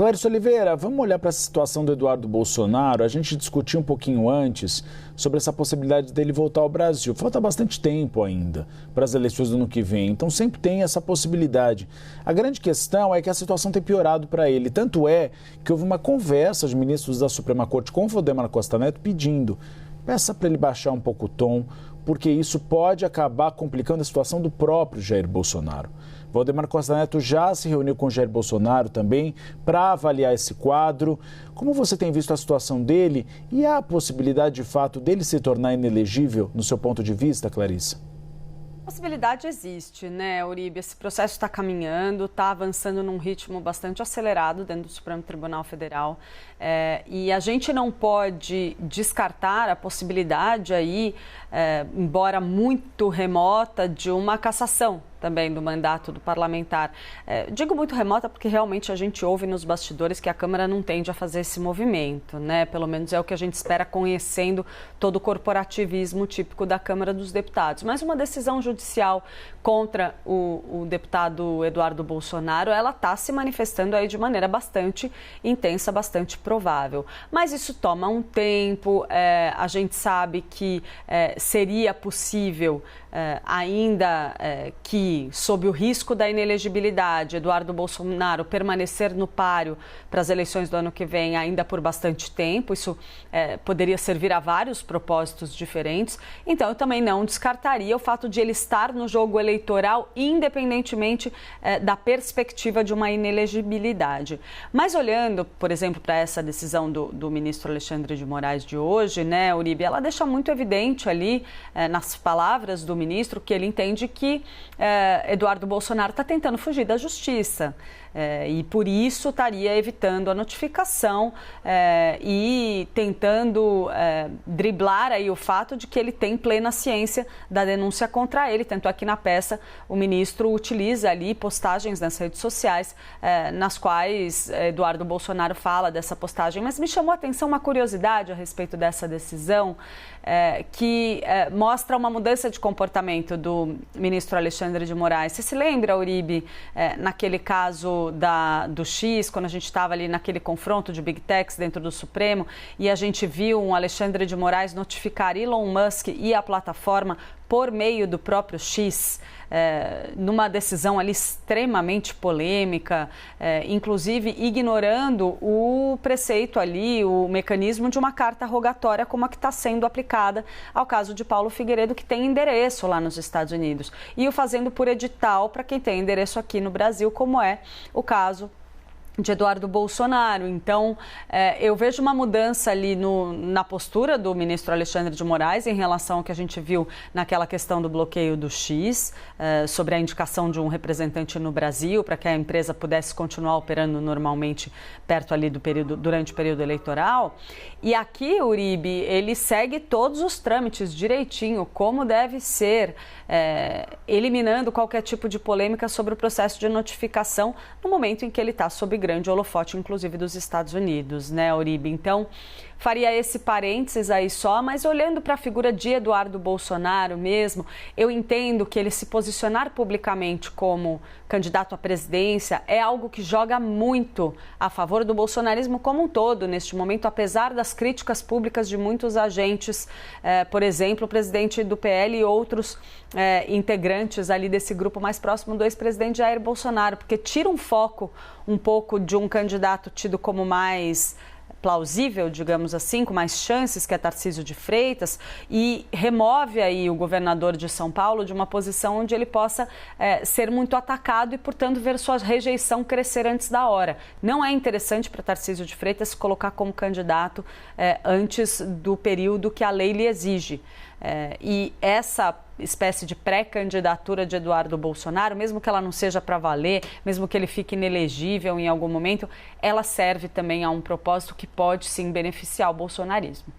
Clarice Oliveira, vamos olhar para essa situação do Eduardo Bolsonaro. A gente discutiu um pouquinho antes sobre essa possibilidade dele voltar ao Brasil. Falta bastante tempo ainda para as eleições do ano que vem, então sempre tem essa possibilidade. A grande questão é que a situação tem piorado para ele. Tanto é que houve uma conversa de ministros da Suprema Corte com o Valdemar Costa Neto pedindo, peça para ele baixar um pouco o tom, porque isso pode acabar complicando a situação do próprio Jair Bolsonaro. Valdemar Costa Neto já se reuniu com Jair Bolsonaro também para avaliar esse quadro. Como você tem visto a situação dele e há a possibilidade de fato dele se tornar inelegível no seu ponto de vista, Clarice? A possibilidade existe, né, Uribe? Esse processo está caminhando, está avançando num ritmo bastante acelerado dentro do Supremo Tribunal Federal. E a gente não pode descartar a possibilidade aí, embora muito remota, de uma cassação também do mandato do parlamentar. Digo muito remota porque realmente a gente ouve nos bastidores que a Câmara não tende a fazer esse movimento, né? Pelo menos é o que a gente espera, conhecendo todo o corporativismo típico da Câmara dos Deputados. Mas uma decisão judicial contra o deputado Eduardo Bolsonaro, ela está se manifestando aí de maneira bastante intensa, bastante provável. Mas isso toma um tempo, a gente sabe que seria possível ainda que, sob o risco da inelegibilidade, Eduardo Bolsonaro permanecer no páreo para as eleições do ano que vem ainda por bastante tempo. Isso poderia servir a vários propósitos diferentes. Então, eu também não descartaria o fato de ele estar no jogo eleitoral, independentemente da perspectiva de uma inelegibilidade. Mas olhando, por exemplo, para essa decisão do ministro Alexandre de Moraes de hoje, né, Uribe, ela deixa muito evidente ali, nas palavras do ministro, que ele entende que Eduardo Bolsonaro está tentando fugir da justiça. E por isso estaria evitando a notificação e tentando driblar aí o fato de que ele tem plena ciência da denúncia contra ele. Tanto é que na peça o ministro utiliza ali postagens nas redes sociais nas quais Eduardo Bolsonaro fala dessa postagem. Mas me chamou a atenção uma curiosidade a respeito dessa decisão, que mostra uma mudança de comportamento do ministro Alexandre de Moraes. Você se lembra, Uribe, naquele caso do X, quando a gente estava ali naquele confronto de Big Techs dentro do Supremo e a gente viu um Alexandre de Moraes notificar Elon Musk e a plataforma por meio do próprio X, numa decisão ali extremamente polêmica, inclusive ignorando o preceito ali, o mecanismo de uma carta rogatória como a que está sendo aplicada ao caso de Paulo Figueiredo, que tem endereço lá nos Estados Unidos, e o fazendo por edital para quem tem endereço aqui no Brasil, como é o caso de Eduardo Bolsonaro. Então, eu vejo uma mudança ali na postura do ministro Alexandre de Moraes em relação ao que a gente viu naquela questão do bloqueio do X, sobre a indicação de um representante no Brasil para que a empresa pudesse continuar operando normalmente perto ali durante o período eleitoral. E aqui, Uribe, ele segue todos os trâmites direitinho, como deve ser, eliminando qualquer tipo de polêmica sobre o processo de notificação no momento em que ele está sob grande holofote, inclusive dos Estados Unidos, né, Uribe? Então, faria esse parênteses aí só, mas olhando para a figura de Eduardo Bolsonaro mesmo, eu entendo que ele se posicionar publicamente como candidato à presidência é algo que joga muito a favor do bolsonarismo como um todo neste momento, apesar das críticas públicas de muitos agentes, por exemplo, o presidente do PL e outros integrantes ali desse grupo mais próximo do ex-presidente Jair Bolsonaro, porque tira um foco um pouco de um candidato tido como mais plausível, digamos assim, com mais chances, que é Tarcísio de Freitas, e remove aí o governador de São Paulo de uma posição onde ele possa ser muito atacado e, portanto, ver sua rejeição crescer antes da hora. Não é interessante para Tarcísio de Freitas se colocar como candidato antes do período que a lei lhe exige. E essa espécie de pré-candidatura de Eduardo Bolsonaro, mesmo que ela não seja para valer, mesmo que ele fique inelegível em algum momento, ela serve também a um propósito que pode sim beneficiar o bolsonarismo.